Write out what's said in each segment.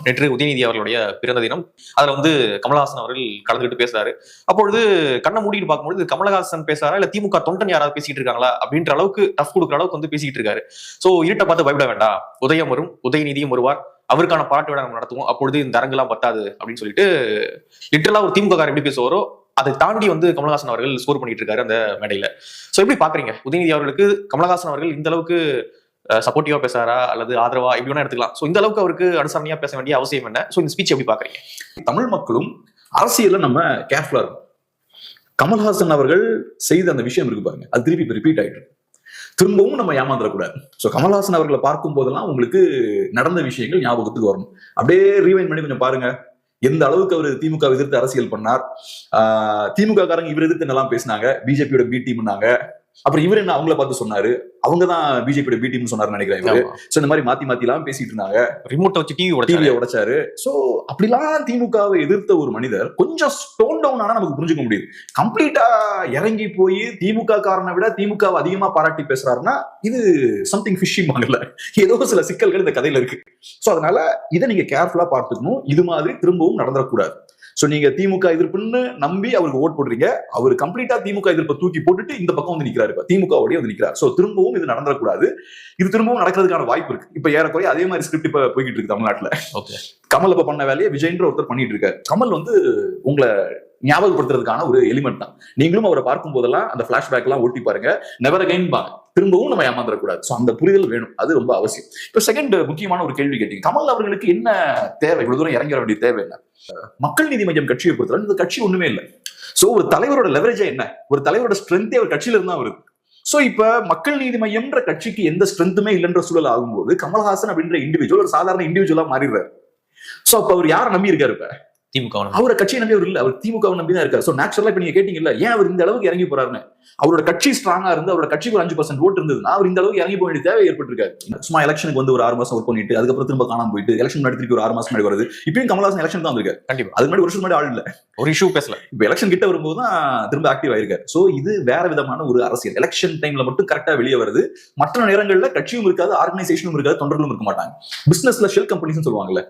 நேற்று உதயநிதி அவர்களுடைய பிறந்த தினம். அதுல கமலஹாசன் அவர்கள் கலந்துகிட்டு பேசுறாரு. அப்பொழுது கண்ணை மூடிட்டு பார்க்கும்போது கமலஹாசன் பேசுறாரா இல்ல திமுக தொண்டன் யாராவது பேசிட்டு இருக்காங்களா அப்படின்ற அளவுக்கு டஃப் கொடுக்குற அளவுக்கு பேசிட்டு இருக்காரு. சோ இருட்டை பார்த்து பயப்பட வேண்டாம், உதயம் வரும், உதயநிதியும் வருவார், அவருக்கான பாராட்டு விழா நம்ம நடத்துவோம், அப்பொழுது இந்த அரங்கெல்லாம் பத்தாது அப்படின்னு சொல்லிட்டு லிட்டரலா ஒரு திமுக காரர் எப்படி பேசுவாரோ அதை தாண்டி கமலஹாசன் அவர்கள் ஸ்கோர் பண்ணிட்டு இருக்காரு அந்த மேடையில. சோ எப்படி பாக்குறீங்க உதயநிதி அவர்களுக்கு கமலஹாசன் அவர்கள் இந்த அளவுக்கு சப்போர்ட்டிவா பேசாரா அல்லது ஆதரவா எப்படி வேணா எடுத்துக்கலாம். சோ இந்த அளவுக்கு அவருக்கு அனுசரணையா பேச வேண்டிய அவசியம் என்ன? சோ இந்த ஸ்பீச் எப்படி பாக்குறீங்க? தமிழ் மக்களும் அரசியல்ல நம்ம கேர்ஃபுல்லா இருக்கும். கமல்ஹாசன் அவர்கள் செய்த அந்த விஷயம் இருக்கு பாருங்க, அது திருப்பி ரிப்பீட் ஆயிட்டு திரும்பவும் நம்ம ஏமாந்துடக்கூடாது. ஸோ கமல்ஹாசன் அவர்களை பார்க்கும் போதெல்லாம் உங்களுக்கு நடந்த விஷயங்கள் ஞாபகத்துக்கு வரணும். அப்படியே ரீவைண்ட் பண்ணி கொஞ்சம் பாருங்க, எந்த அளவுக்கு அவர் திமுக எதிர்த்து அரசியல் பண்ணார், திமுக காரங்க இவர் எதிர்த்து என்னெல்லாம் பேசினாங்க, பிஜேபியோட பி டீம்னாங்க, அப்புறம் இவர் என்ன அவங்கள பார்த்து சொன்னாரு, அவங்கதான் பிஜேபியோட பி டீம் சொன்னாரு நினைக்கிறேன் இவரு. சோ இந்த மாதிரி மாத்தி எல்லாம் பேசிட்டு இருந்தாங்க, ரிமோட்டை வச்சு டிவியை உடைச்சாரு. சோ அப்படிலாம் திமுகவை எதிர்த்த ஒரு மனிதர் கொஞ்சம் ஸ்டோன் டவுன் ஆனா நமக்கு புரிஞ்சுக்க முடியுது. கம்ப்ளீட்டா இறங்கி போய் திமுக காரனை விட திமுகவை அதிகமா பாராட்டி பேசுறாருன்னா இது சம்திங் ஃபிஷிங் ஆகல, ஏதோ சில சிக்கல்கள் இந்த கதையில இருக்கு. சோ அதனால இதை நீங்க கேர்ஃபுல்லா பார்த்துக்கணும், இது மாதிரி திரும்பவும் நடந்துடக்கூடாது. சோ நீங்க திமுக எதிர்ப்புன்னு நம்பி அவருக்கு ஓட் போடுறீங்க, அவர் கம்ப்ளீட்டா திமுக எதிர்ப்பை தூக்கி போட்டுட்டு இந்த பக்கம் நிக்கிறாரு, திமுகவோடய நிக்கிறார். சோ திரும்பவும் இது நடந்துடக்கூடாது, இது திரும்பவும் நடக்கிறதுக்கான வாய்ப்பு இருக்கு. இப்ப ஏறக்குறைய அதே மாதிரி ஸ்கிரிப்ட் இப்ப போய்கிட்டு இருக்கு தமிழ்நாட்டுல. கமல் இப்ப பண்ண வேலையை விஜய்ன்ற ஒருத்தர் பண்ணிட்டு இருக்காரு. கமல் உங்களை ஞாபகப்படுத்துறதுக்கான ஒரு எலிமெண்ட் தான். நீங்களும் அவரை பார்க்கும் போதெல்லாம் அந்த பிளாஷ்பேக் எல்லாம் ஓட்டி பாருங்க, நெவர் அகைன் பாங்க, திரும்பவும் நம்ம ஏமாந்துடக்கூடாது. சோ அந்த புரிதல் வேணும், அது ரொம்ப அவசியம். இப்ப செகண்ட் முக்கியமான ஒரு கேள்வி கேட்டீங்க, கமல் அவர்களுக்கு என்ன தேவை, இவ்வளவு தூரம் இறங்கிட வேண்டிய தேவை என்ன? மக்கள் நீதி மையம் கட்சியை பொறுத்தவரை இந்த கட்சி ஒண்ணுமே இல்லை. சோ ஒரு தலைவரோட லெவரேஜே என்ன, ஒரு தலைவரோட ஸ்ட்ரென்த்தே அவர் கட்சியில இருந்தா வருது. சோ இப்ப மக்கள் நீதி மையம்ன்ற கட்சிக்கு எந்த ஸ்ட்ரென்த்துமே இல்லைன்ற சூழல் ஆகும்போது கமல்ஹாசன் அப்படின்ற இண்டிவிஜுவல் ஒரு சாதாரண இண்டிவிஜுவலா மாறிடுறாரு. சோ அப்ப அவர் யாரை நம்பி இருக்காரு? இப்ப திமுக அவரை கட்சியை நம்பி அவர் இல்ல, அவர் திமுக நம்பி தான் இருக்காரு. சோ நேச்சுரலா இப்ப நீங்க கேட்டீங்கல்ல, ஏன் அவர் இந்த அளவுக்கு இறங்கி போறாருன்னு, அவரோட கட்சி ஸ்ட்ராங்கா இருந்து அவரோட கட்சிக்கு ஒரு 5% ஓட்டு இருந்ததுன்னா அவர் இந்த அளவுக்கு இறங்கி போக வேண்டிய தேவை ஏற்பட்டிருக்காரு. சும்மா எலெக்ஷனுக்கு ஒரு 6 மாசம் ஒர்க் பண்ணிட்டு அதுக்கப்புறம் திரும்ப காணாம போயிட்டு எலெக்ஷன் முன்னாடி திருப்பி ஒரு 6 மாசம் முன்னாடி வருது. இப்பயும் கமல்ஹாசன் எலெக்ஷன் தான் வந்திருக்காரு. கண்டிப்பா அதுக்கு முன்னாடி வருஷம் முன்னாடி ஆள் இல்ல, ஒரு இஷ்யூ பேசல. இப்ப எலெக்ஷன் கிட்ட வரும்போது தான் திரும்ப ஆக்டிவ் ஆயிருக்காரு. சோ இது வேற விதமான ஒரு அரசியல். எலெக்ஷன் டைம்ல மட்டும் கரெக்டா வெளியே வருது, மற்ற நேரங்கள்ல கட்சியும் இருக்காது, ஆர்கனைசேஷனும் இருக்காது, தொண்டர்களும் இருக்க மாட்டாங்க. பிசினஸ்ல ஷெல் கம்பெனிஸ் சொல்லுவாங்கல்ல,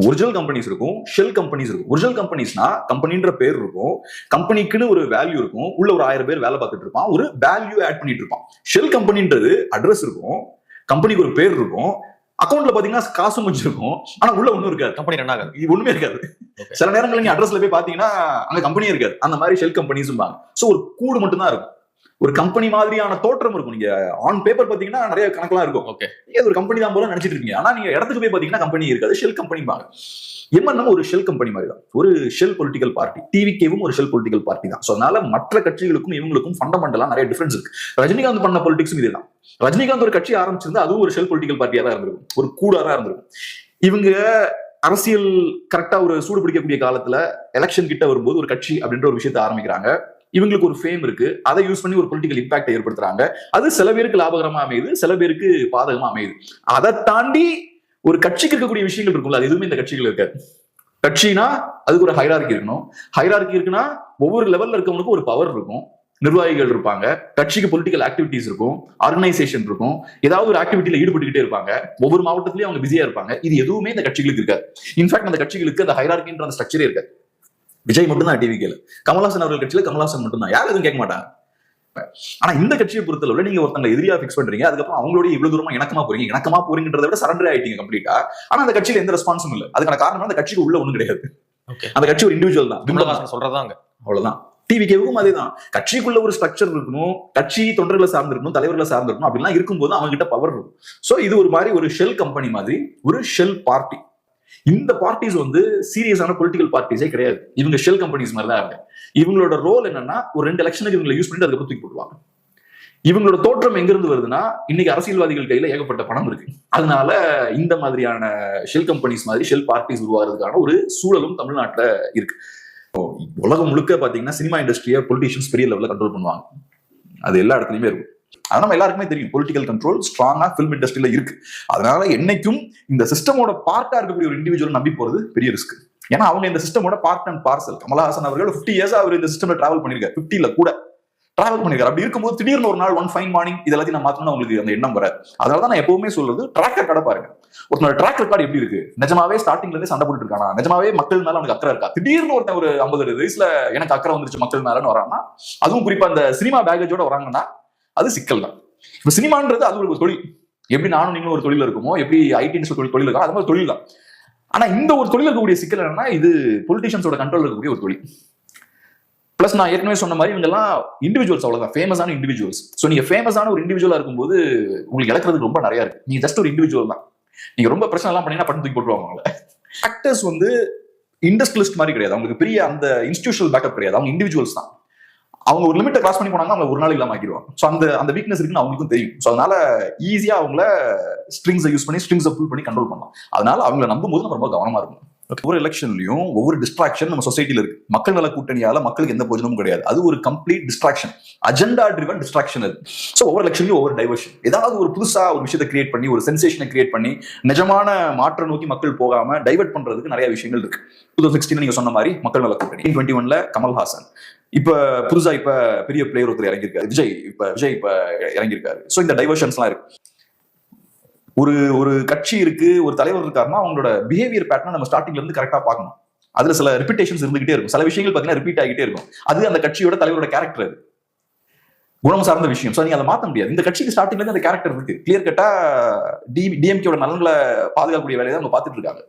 ஒரிஜினல் கம்பெனிஸ் இருக்கும், ஷெல் கம்பெனிஸ் இருக்கும். ஒரிஜினல் கம்பெனிஸ்னா கம்பெனின்ற பேர் இருக்கும், கம்பெனிக்குன்னு ஒரு வேல்யூ இருக்கும், உள்ள ஒரு 1000 பேர் வேலை பார்த்துட்டு இருப்பான், ஒரு வேல்யூ ஆட் பண்ணிட்டு இருப்பான். ஷெல் கம்பெனின்றது அட்ரஸ் இருக்கும், கம்பெனிக்கு ஒரு பேர் இருக்கும், அக்கௌண்ட்ல பாத்தீங்கன்னா காசும் கொஞ்சம் இருக்கும், ஆனா உள்ள ஒண்ணும் இருக்காது, கம்பெனி ரன் ஆகாது, இது ஒண்ணுமே இருக்காது. சில நேரங்கள் நீங்க அட்ரஸ்ல போய் பாத்தீங்கன்னா அங்க கம்பெனியே இருக்காது. அந்த மாதிரி ஷெல் கம்பெனிஸ். சோ ஒரு கூடு மட்டும் தான் இருக்கும், ஒரு கம்பெனி மாதிரியான தோற்றம் இருக்கும். நீங்க ஆன் பேப்பர் பாத்தீங்கன்னா நிறைய கணக்கெல்லாம் இருக்கும், இது ஒரு கம்பெனி தான் போல நினைச்சிட்டு இருக்கீங்க. ஆனா நீங்க இடத்துக்கு போய் பாத்தீங்கன்னா கம்பெனி இருக்காது, ஷெல் கம்பெனி பாங்க. எம்என்எம் ஒரு ஷெல் கம்பெனி மாதிரி தான், ஒரு ஷெல் பொலிட்டிக்கல் பார்ட்டி. டிவிகேவும் ஒரு ஷெல் பொலிட்டிக்கல் பார்ட்டி தான். சோ அதனால மற்ற கட்சிகளுக்கும் இவங்களுக்கும் ஃபண்டமெண்டலா நிறைய டிஃபரன்ஸ் இருக்கு. ரஜினிகாந்த் பண்ண பொலிட்டிக்ஸும் இதுதான். ரஜினிகாந்த் ஒரு கட்சி ஆரம்பிச்சிருந்தா அதுவும் ஒரு ஷெல் பொலிட்டிக்கல் பார்ட்டியா தான் இருந்திருக்கும், ஒரு கூடா தான் இருந்திருக்கும். இவங்க அரசியல் கரெக்டா ஒரு சூடு பிடிக்கக்கூடிய காலத்துல எலெக்ஷன் கிட்ட வரும்போது ஒரு கட்சி அப்படின்ற ஒரு விஷயத்தை ஆரம்பிக்கிறாங்க. இவங்களுக்கு ஒரு ஃபேம் இருக்கு, அதை யூஸ் பண்ணி ஒரு பொலிட்டிக்கல் இம்பாக்டை ஏற்படுத்துறாங்க. அது சில பேருக்கு லாபகரமா அமையுது, சில பேருக்கு பாதகமா அமையுது. அதை தாண்டி ஒரு கட்சிக்கு இருக்கக்கூடிய விஷயங்கள் இருக்கும்ல, அது எதுவுமே இந்த கட்சிகள் இருக்காது. கட்சினா அதுக்கு ஒரு ஹைரார்கி இருக்கணும். ஹைரார்கி இருக்குன்னா ஒவ்வொரு லெவல்ல இருக்கவங்களுக்கு ஒரு பவர் இருக்கும், நிர்வாகிகள் இருப்பாங்க, கட்சிக்கு பொலிட்டிக்கல் ஆக்டிவிட்டிஸ் இருக்கும், ஆர்கனைசேஷன் இருக்கும், ஏதாவது ஒரு ஆக்டிவிட்டியில ஈடுபட்டுக்கிட்டே இருப்பாங்க, ஒவ்வொரு மாவட்டத்திலயும் அவங்க பிஸியா இருப்பாங்க. இது எதுவுமே இந்த கட்சிகளுக்கு இருக்காது. இன்ஃபேக்ட் அந்த கட்சிகளுக்கு அந்த ஹைரார்கின்ற அந்த ஸ்ட்ரக்சரே இருக்காது. விஜய் மட்டும் தான் டிவிக்கேல, கமல்ஹாசன் அவர்கள் கட்சியில கமல்ஹாசன் மட்டும் தான், யாரும் எதுவும் கேட்க மாட்டாங்க. ஆனா இந்த கட்சியை பொறுத்தளவுல நீங்க ஒருத்தங்க எதிரியா பிக்ஸ் பண்றீங்க, அதுக்கப்புறம் அவங்களோட இவ்வளவு தூரமா இணக்கமா போறீங்கன்றத விட சரண்டர் ஆயிட்டீங்க கம்ப்ளீட்டா. ஆனா அந்த கட்சியில எந்த ரெஸ்பான்ஸும் இல்ல. அதுக்கான காரணம் அந்த கட்சிக்கு உள்ள ஒண்ணும் கிடையாது, அந்த கட்சி ஒரு இண்டிவிஜுவல் தான், சொல்றதாங்க அவ்வளவுதான். டிவிகேவுக்கும் அதேதான், கட்சிக்குள்ள ஒரு ஸ்ட்ரக்சர் இருக்கணும், கட்சி தொண்டர்களை சார்ந்திருக்கணும், தலைவர்களை சார்ந்திருக்கணும், அப்படிலாம் இருக்கும்போது அவங்க கிட்ட பவர் இருக்கும். சோ இது ஒரு மாதிரி ஒரு ஷெல் கம்பெனி மாதிரி, ஒரு ஷெல் பார்ட்டி. இந்த பார்ட்டிஸ் சீரியஸான பொலிட்டிக்கல் பார்ட்டிஸே கிடையாது, இவங்க ஷெல் கம்பெனிஸ் மாதிரி தான் இருக்கு. இவங்களோட ரோல் என்னன்னா ஒரு 2 எலெக்ஷனுக்கு இவங்களை யூஸ் பண்ணிட்டு அதுக்கு தூக்கி போடுவாங்க. இவங்களோட தோற்றம் எங்க இருந்து வருதுன்னா இன்னைக்கு அரசியல்வாதிகள் கையில ஏகப்பட்ட பணம் இருக்கு. அதனால இந்த மாதிரியான ஷெல் கம்பெனிஸ் மாதிரி ஷெல் பார்ட்டிஸ் உருவாகிறதுக்கான ஒரு சூழலும் தமிழ்நாட்டுல இருக்கு. உலகம் முழுக்க பாத்தீங்கன்னா சினிமா இண்டஸ்ட்ரியை பொலிட்டிஷியன்ஸ் பெரிய லெவல்ல கண்ட்ரோல் பண்ணுவாங்க, அது எல்லா இடத்துலயுமே இருக்கும். அது நம்ம எல்லாருக்குமே தெரியும், பொலிட்டிக்கல் கண்ட்ரோல் ஸ்ட்ராங்கா பிலிம் இண்டஸ்ட்ரியில இருக்கு. அதனால என்னைக்கும் இந்த சிஸ்டமோட பார்ட்டா இருக்கக்கூடிய ஒரு இண்டிவிஜுவல் நம்பி போறது பெரிய ரிஸ்க். ஏன்னா அவங்க இந்த சிஸ்டமோட பார்ட் அண்ட் பார்சல். கமல்ஹாசன் அவர்கள் 50 இயர்ஸ் அவர் இந்த சிஸ்டம்ல டிராவல் பண்ணிருக்காரு, 50ல கூட டிராவல் பண்ணிருக்காரு. அப்படி இருக்கும்போது திடீர்னு ஒரு நாள் ஒன் ஃபைன் மார்னிங் இது எல்லாத்தையும் நான் மாத்தணும்னு உங்களுக்கு அந்த எண்ணம் வராது. அதனாலதான் நான் எப்பவுமே சொல்றது ட்ராக் ரெக்கார்டை பாருங்க. ஒருத்தனோட ட்ராக் ரெக்கார்டு எப்படி இருக்கு, நிஜமாவே ஸ்டார்டிங்ல இருந்து சண்டை போட்டு இருக்கானா, நிஜமாவே மக்கள் மேல அவனுக்கு அக்கறை இருக்கா, திடீர்னு ஒருத்தன் ஒரு 50 வயசுல எனக்கு அக்கறை வந்துருச்சு மக்கள் மேலன்னு வரான்னா, அதுவும் குறிப்பா அந்த சினிமா பேக்கேஜோட வராங்கன்னா அது சிக்கல் தான். இப்ப சினிமான்றது அது ஒரு தொழில். எப்படி நானும் நீங்களும் ஒரு தொழில் இருக்குமோ, எப்படி ஐடி தொழில் இருக்கோ, அது மாதிரி தொழில் தான். ஆனா இந்த ஒரு தொழில் இருக்கக்கூடிய சிக்கல் என்னன்னா, இது பொலிட்டிஷியன்ஸோட கண்ட்ரோல் இருக்கக்கூடிய ஒரு தொழில். பிளஸ் நான் ஏற்கனவே சொன்ன மாதிரி இவங்க எல்லாம் இண்டிவிஜுவல்ஸ், அவ்வளவுதான், ஃபேமஸான இண்டிவிஜுவல்ஸ். ஸோ நீங்க ஃபேமஸான ஒரு இண்டிவிஜுவலா இருக்கும்போது உங்களுக்கு இழக்கிறதுக்கு ரொம்ப நிறைய இருக்கு. நீங்க ஜஸ்ட் ஒரு இண்டிவிஜுவல் தான். நீங்க ரொம்ப பிரச்சனை எல்லாம் பண்ணீங்கன்னா பட்டு தூக்கி போட்டுருவாங்க அவங்கள. ஆக்டர்ஸ் வந்து இண்டஸ்ட்ரியலிஸ்ட் மாதிரி கிடையாது, அவங்களுக்கு பெரிய அந்த இன்ஸ்டிடியூஷனல் பேக்கப் கிடையாது, அவங்க இண்டிவிஜுவல்ஸ் தான். அவங்க ஒரு லிமிட்டை கிராஸ் பண்ணி போனாங்க, அவங்க ஒரு நாள் இல்லாம ஆக்கிடுவாங்க. ஸோ அந்த வீக்னஸ் இருக்குன்னு அவங்களுக்கும் தெரியும். ஸோ அதனால ஈஸியா அவங்கள ஸ்ட்ரிங்ஸை யூஸ் பண்ணி ஸ்ட்ரிங்ஸை புல் பண்ணி கண்ட்ரோல் பண்ணலாம். அதனால அவங்கள நம்பும் போது நம்ம ரொம்ப கவனமா இருக்கணும். ஒவ்வொரு எலெக்ஷன்லயும் ஒவ்வொரு டிஸ்ட்ராக்ஷன் நம்ம சொசைட்டில இருக்கு. மக்கள் நல கூட்டணியால மக்களுக்கு எந்த பிரயோஜனமும் கிடையாது. அது ஒரு complete distraction, agenda driven distraction அது. ஸோ ஒவ்வொரு எலெக்ஷன்லயும் ஒவ்வொரு டைவர்ஷன், ஏதாவது ஒரு புதுசா ஒரு விஷயத்தை கிரியேட் பண்ணி, ஒரு சென்சேஷனை கிரியேட் பண்ணி நிஜமான மாற்ற நோக்கி மக்கள் போகாம டைவர்ட் பண்றதுக்கு நிறைய விஷயங்கள் இருக்கு. 2016 நீங்க சொன்ன மாதிரி மக்கள் நல கூட்டணி, 2021 கமல்ஹாசன், இப்ப புதுசா இப்ப பெரிய பிளேயர் ஒருத்தர் இறங்கியிருக்காரு, விஜய் இப்ப இறங்கியிருக்காரு. ஸோ இந்த டைவர்ஷன்ஸ்லாம் இருக்கு. ஒரு கட்சி இருக்கு, ஒரு தலைவர் இருக்காருன்னா அவங்களோட பிஹேவியர் பேட்டர்ன் நம்ம ஸ்டார்டிங்ல இருந்து கரெக்டா பார்க்கணும். அதுல சில ரிப்பீட்டேஷன்ஸ் இருந்துகிட்டே இருக்கும், சில விஷயங்கள் பாத்தீங்கன்னா ரிப்பீட் ஆகிட்டே இருக்கும். அது அந்த கட்சியோட தலைவரோட கேரக்டர், அது குணம் சார்ந்த விஷயம். ஸோ நீங்க அதை மாற்ற முடியாது. இந்த கட்சிக்கு ஸ்டார்டிங்ல இருந்து அந்த கேரக்டர் இருக்கு, கிளியர் கட்டா டிஎம்கேயோட நலன்களை பாதுகாக்கக்கூடிய வேலையை தான் அவங்க பார்த்துட்டு இருக்காங்க.